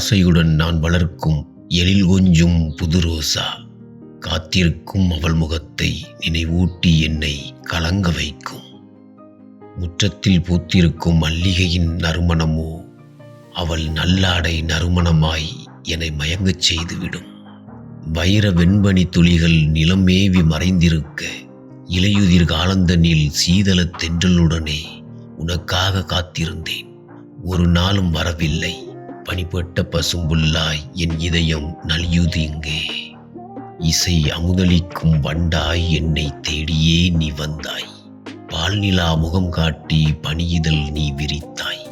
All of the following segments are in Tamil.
ஆசையுடன் நான் வளர்க்கும் எழில் கொஞ்சும் புது ரோசா, காத்திருக்கும் அவள் முகத்தை நினைவூட்டி என்னை கலங்க வைக்கும். முற்றத்தில் பூத்திருக்கும் மல்லிகையின் நறுமணமோ அவள் நல்லாடை நறுமணமாய் என்னை மயங்கச் செய்துவிடும். வைர வெண்பனி துளிகள் நிலமேவி மறைந்திருக்க, இலையுதிர் காலந்தனில் சீதள தென்றலுடனே உனக்காக காத்திருந்தேன். ஒரு நாளும் வரவில்லை. பனிப்பட்ட பசும்புல்லாய் என் இதயம் நலியுது இங்கே. இசை அமுதளிக்கும் வண்டாய் என்னை தேடியே நீ வந்தாய். பால்நிலா முகம் காட்டி பனியிதழ் நீ விரித்தாய்.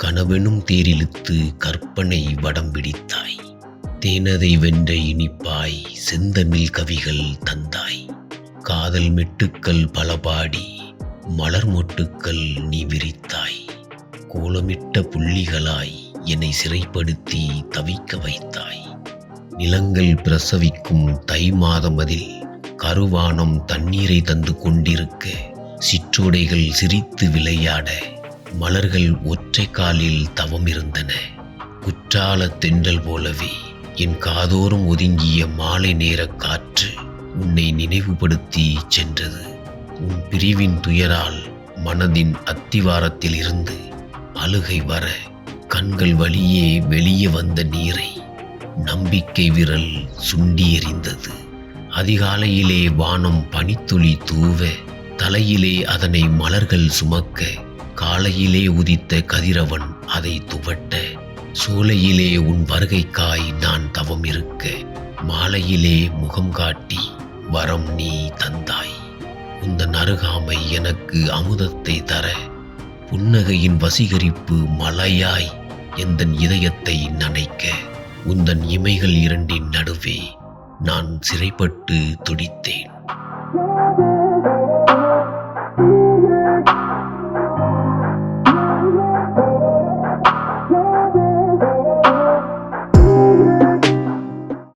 கனவெனும் தேரிழுத்து கற்பனை வடம் பிடித்தாய். தேனதை வென்ற இனிப்பாய் செந்தமிழ் கவிகள் தந்தாய். காதல் மெட்டுக்கள் பல பாடி மலர் மொட்டுக்கள் நீ விரித்தாய். கோலமிட்ட புள்ளிகளாய் என்னை சிறைப்படுத்தி தவிக்க வைத்தாய். நிலங்கள் பிரசவிக்கும் தை மாதமதில் கருவானம் தண்ணீரை தந்து கொண்டிருக்க, சிற்றோடைகள் சிரித்து விளையாட, மலர்கள் ஒற்றை காலில் தவம் இருந்தன. குற்றால தென்றல் போலவே என் காதோறும் ஒதுங்கிய மாலை நேர காற்று உன்னை நினைவுபடுத்தி சென்றது. உன் பிரிவின் துயரால் மனதின் அத்திவாரத்தில் இருந்து அழுகை வர, கண்கள் வழியே வெளியே வந்த நீரை நம்பிக்கை விரல் சுண்டி எறிந்தது. அதிகாலையிலே வானம் பனித்துளி தூவ, தலையிலே அதனை மலர்கள் சுமக்க, காலையிலே உதித்த கதிரவன் அதை துவட்ட, சோலையிலே உன் வருகைக்காய் நான் தவம் இருக்க, மாலையிலே முகம் காட்டி வரம் நீ தந்தாய். உந்தன் அருகாமை எனக்கு அமுதத்தை தர, புன்னகையின் வசீகரிப்பு மலையாய் எந்தன் இதயத்தை நனைக்க, உந்தன் இமைகள் இரண்டின் நடுவே நான் சிறைப்பட்டு துடித்தேன்.